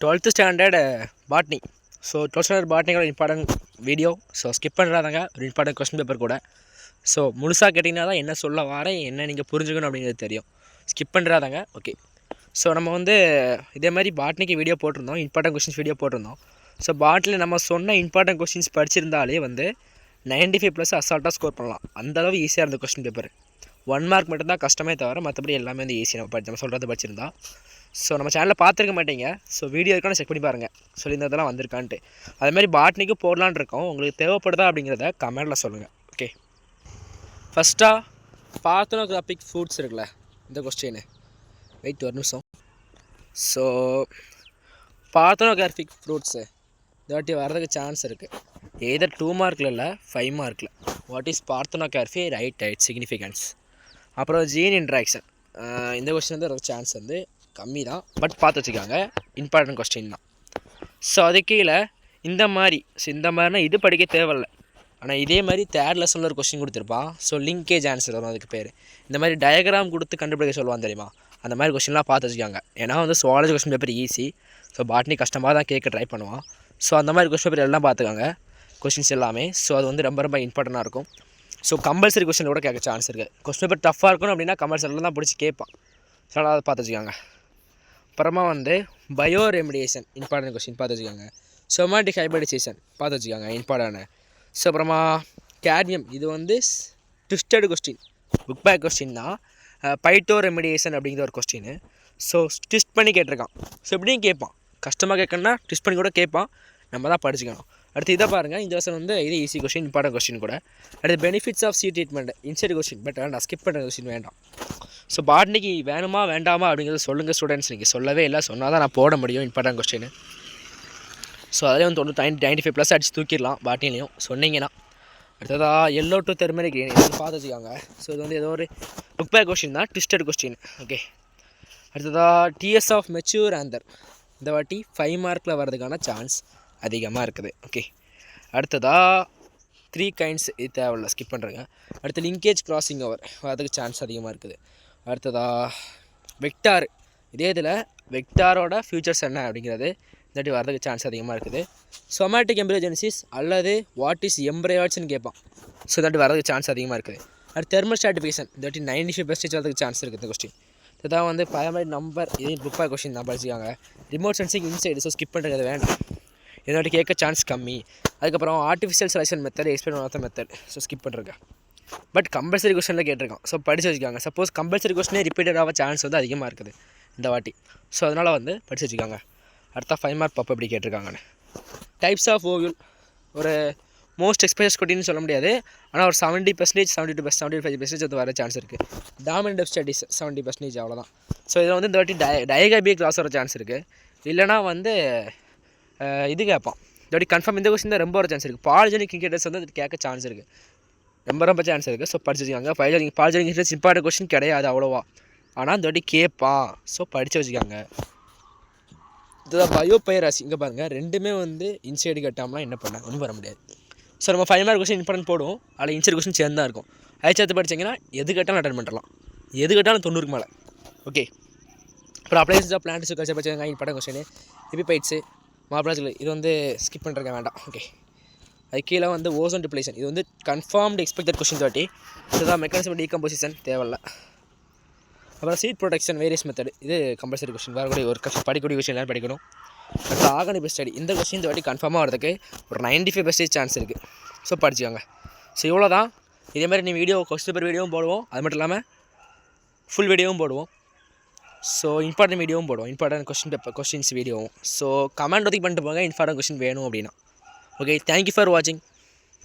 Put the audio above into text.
12th standard botany. So 12th standard பாட்னியோட important video. So skip பண்ணுறாதாங்க ஒரு important question paper கூட. So முழுசாக கேட்டிங்கன்னா தான் என்ன சொல்ல வரேன், என்ன நீங்கள் புரிஞ்சுக்கணும் அப்படிங்கிறது தெரியும். ஸ்கிப் பண்ணுறாதாங்க. ஓகே, ஸோ நம்ம வந்து இதே மாதிரி பாட்னிக்கு வீடியோ போட்டிருந்தோம், இம்பார்ட்டன்ட் கொஸ்டின்ஸ் வீடியோ போட்டிருந்தோம். ஸோ பாட்டில் நம்ம சொன்ன இம்பார்ட்டன்ட் கொஸ்டின்ஸ் படிச்சிருந்தாலே வந்து 95+ அசால்ட்டாக ஸ்கோர் பண்ணலாம். அந்தளவு ஈஸியாக இருந்த கொஸ்டின் பேப்பர். 1 மார்க் மட்டும்தான் கஷ்டமே தவிர மற்றபடி எல்லாமே வந்து ஈஸியாக நம்ம சொல்கிறது படிச்சிருந்தா. ஸோ நம்ம சேனலில் பார்த்துருக்க மாட்டீங்க. ஸோ வீடியோ இருக்கான்னு செக் பண்ணி பாருங்கள், சொல்லியிருந்ததெல்லாம் வந்திருக்கான்ட்டு. அதேமாதிரி பாட்னிக்கு போடலான்னு இருக்கோம். உங்களுக்கு தேவைப்படுதா அப்படிங்கிறத கமெண்டில் சொல்லுங்கள். ஓகே, ஃபஸ்ட்டாக பார்த்தனோகிராஃபிக் ஃப்ரூட்ஸ் இருக்குல்ல, இந்த கொஸ்டின் வெயிட் ஒரு நிமிஷம். ஸோ பார்த்தனோகிராஃபிக் ஃப்ரூட்ஸு இதாட்டி வர்றதுக்கு சான்ஸ் இருக்குது. எதர் 2 மார்க்கில் இல்லை 5 மார்க்கில். What is parthenocarpy, right significance. அப்புறம் ஜீன் இன்ட்ராக்ஷன், இந்த கொஸ்டின் வந்து ஒரு சான்ஸ் வந்து கம்மி தான், பட் பார்த்து வச்சுக்காங்க, இம்பார்ட்டன்ட் கொஸ்டின் தான். ஸோ அது கீழே இந்த மாதிரினா இது படிக்க தேவையில்ல. ஆனால் இதே மாதிரி தேர்ட் லெசனில் ஒரு கொஸ்டின் கொடுத்துருப்பான். ஸோ லிங்கேஜ் ஆன்சர் வரும், அதுக்கு பேர். இந்த மாதிரி டயக்ராம் கொடுத்து கண்டுபிடிக்க சொல்லுவான் தெரியுமா, அந்த மாதிரி கொஸ்டின்லாம் பார்த்து வச்சுக்காங்க. ஏன்னா வந்து zoology question paper easy, so botany கஷ்டமாக தான் கேட்க ட்ரை பண்ணுவான். ஸோ அந்த மாதிரி கொஸ்டின் பேப்பர் எல்லாம் பார்த்துக்காங்க, கொஸ்டின்ஸ் எல்லாமே. ஸோ அது வந்து ரொம்ப ரொம்ப இம்பார்ட்டண்ட்டாக இருக்கும். ஸோ கம்பல்சரி கொஸ்டின் கூட கேட்க சான்ஸ் இருக்குது. கொஸ்டின் பேப்பர் டஃப்பாக இருக்கணும் அப்படின்னா கம்பல்சரியில் தான் பிடிச்சி கேட்பான். ஸோ அதை பார்த்து வச்சுக்காங்க. அப்புறமா வந்து பயோ ரெமிடியேஷன், இம்பார்ட்டன்ட் கொஸ்டின் பார்த்து வச்சுக்காங்க. சொமாட்டிக் ஹைபிரிடைசேஷன் பார்த்து வச்சுக்காங்க, இம்பார்ட்டன்ட். ஸோ அப்புறமா கேட்மியம், இது வந்து twisted question, book back question தான். பைட்டோ ரெமிடியேஷன் அப்படிங்கிற ஒரு கொஸ்டின். ஸோ ட்விஸ்ட் பண்ணி கேட்டிருக்கான். ஸோ எப்படியும் கேட்பான், கஷ்டமாக கேட்கணுன்னா ட்விஸ்ட் பண்ணி கூட கேட்பான், நம்ம தான் படிச்சுக்கணும். அடுத்து இதை பாருங்கள், இந்த வருஷம் வந்து இது ஈஸி கொஸ்டின், இம்பார்ட்டன்ட் கொஸ்டின் கூட. அடுத்து benefits of C treatment, inside question, but வேண்டாம், ஸ்கிப் பண்ணுற கொஸ்டின் வேண்டாம். ஸோ பாட்னிக்கு வேணுமா வேண்டாமா அப்படிங்கிறது சொல்லுங்கள் ஸ்டூடெண்ட்ஸ். நீங்கள் சொல்லவே இல்லை, சொன்னால் தான் நான் போட முடியும் இம்பார்ட்டன்ட் கொஸ்டின். ஸோ அதிலே வந்து 95+ அடிச்சு தூக்கிடலாம் பாட்னிலையும் சொன்னீங்கன்னா. அடுத்ததாக எல்லோ டு தெர்மரிக் கிரீன், இது பார்த்து வச்சுக்காங்க. ஸோ இது வந்து ஏதோ ஒரு புக் பேக் கொஸ்டின் தான், ட்விஸ்டட் கொஸ்டின். ஓகே, அடுத்ததாக டிஎஸ் ஆஃப் மெச்சூர் ஆந்தர், இந்த வாட்டி 5 மார்க்கில் வர்றதுக்கான சான்ஸ் அதிகமாக இருக்குது. ஓகே, அடுத்ததாக 3 கைண்ட்ஸ், இது தேவையில்ல, ஸ்கிப் பண்ணுறேங்க. அடுத்து லிங்கேஜ் கிராசிங் ஓவர், அதுக்கு சான்ஸ் அதிகமாக இருக்குது. அடுத்ததாக வெக்டார், இதே இதில் வெக்டாரோட ஃபியூச்சர்ஸ் என்ன அப்படிங்கிறது இதாட்டி வர்றதுக்கு சான்ஸ் அதிகமாக இருக்குது. சொமேட்டிக் எம்ப்ரியோஜெனிசிஸ் அல்லது வாட் இஸ் எம்ப்ரியாய்ட்ஸ்னு கேட்பான். ஸோ இதாட்டி வர்றதுக்கு சான்ஸ் அதிகமாக இருக்குது. அடுத்து தெர்மல் ஸ்டாட்டிஃபிகேஷன், இதாட்டி 95% வரதுக்கு சான்ஸ் இருக்குது இந்த கொஸ்டின். இதுதான் வந்து பைரமைட் நம்பர், இதே புக் பேக் கொஸ்டின் தான் படிச்சுக்காங்க. Remote sensing inside, so skip பண்ணுறது வேண்டாம், இதனாட்டி கேட்க சான்ஸ் கம்மி. அதுக்கப்புறம் artificial selection method, explain of method, so skip பண்ணுறேன். பட் கம்பல்சரி கொஸ்டினில் கேட்டிருக்கான், ஸோ படித்து வச்சுக்காங்க. சப்போஸ் கம்பல்சரி கொஸ்டினே ரிப்பீட்டட் ஆக சான்ஸ் வந்து அதிகமாக இருக்குது இந்த வாட்டி. ஸோ அதனால் வந்து படித்து வச்சுக்காங்க. அடுத்த 5 மார்க் பப்ப எப்படி கேட்டிருக்காங்கன்னு. டைப்ஸ் ஆஃப் ஓவியூல், ஒரு மோஸ்ட் எக்ஸ்பெக்டட் கொஸ்டின்னு சொல்ல முடியாது, ஆனால் ஒரு 70%, 75% அது வர சான்ஸ் இருக்குது. டாமினன்ட் ஆஃப் ஸ்டடீஸ் 70%, அவ்வளோதான். ஸோ இதில் வந்து இந்த வாட்டி டயகாபி கிளாஸ் வர சான்ஸ் இருக்குது. இல்லைனா வந்து இது கேட்பான். இதோட கன்ஃபார்ம் இந்த கொஸ்டின் தான் ரொம்ப ஒரு சான்ஸ் இருக்குது. பாலிஜெனிக் கிரிக்கெட்டர்ஸ் வந்து அது கேட்க சான்ஸ் இருக்குது, ரொம்ப சான்ஸ் இருக்குது. ஸோ படிச்சு வச்சுக்காங்க. பாலிஜெனிக் கிரிக்கெட்டர்ஸ் இம்பார்ட்டன்ட் கொஸ்டின் கிடையாது அவ்வளோவா, ஆனால் இந்த வாட்டி கேட்பான். ஸோ படித்து வச்சுக்காங்க. இதுதான் பயோபைராசி, இங்கே பாருங்கள், ரெண்டுமே வந்து இன்சைடு கட்டாமல் என்ன பண்ண ஒன்றும் வர முடியாது. ஸோ நம்ம 5 மார்க் கொஸ்டின் இம்பார்ட்டன்ட் போடுவோம், அதில் இன்சைடு கொஸ்டின் சேர்ந்து தான் இருக்கும். சேர்த்து படிச்சிங்கன்னா எது கேட்டாலும் அட்டன் பண்ணலாம், எது கேட்டாலும் 90க்கு மேலே. ஓகே, அப்புறம் அப்ளைன்ஸ் ஆஃப் பிளான்ட் கல்ச்சர் படிச்சாங்க, இம்பார்ட்டன்ட் கொஸ்டின். எபிபைட்ஸு, மாப்ளாஜில், இது வந்து ஸ்கிப் பண்ணுறக்க வேண்டாம். ஓகே, அது கீழே வந்து ஓசோன் டிப்ளேஷன், இது வந்து கன்ஃபார்ம்டு எக்ஸ்பெக்டட் கொஸ்டின் தாட்டி. இதுதான் மெக்கானிசம் டீகம்போசிஷன், தேவையில்ல. அப்புறம் சீட் ப்ரொடெக்ஷன் வேரியஸ் மெத்தட், இது கம்பல்சரி கொஸ்டின், வரக்கூடிய ஒரு படிக்கக்கூடிய கொஸ்டின் எல்லாம் படிக்கணும். அடுத்து ஆர்கானிக் ஸ்டடி, இந்த கொஸ்டின் இந்த வாட்டி கன்ஃபார்மாக வரதுக்கு ஒரு 95% சான்ஸ் இருக்குது. ஸோ படிச்சுக்காங்க. ஸோ இவ்வளோ தான். இதே மாதிரி நீ வீடியோ கொஸ்டின் பேப்பர் வீடியோவும் போடுவோம், அது மட்டும் இல்லாமல் ஃபுல் வீடியோவும் போடுவோம். ஸோ இம்பார்ட்டன்ட் வீடியோவும் போடுவோம், இம்பார்ட்டன்ட் கொஸ்டின்ஸ் வீடியோவும். ஸோ கமெண்ட் ஒதுக்கி பண்ணிட்டு போங்க இம்பார்ட்டன்ட் கொஸ்டின் வேணும் அப்படின்னா. ஓகே, தேங்க்யூ ஃபார் வாட்சிங்.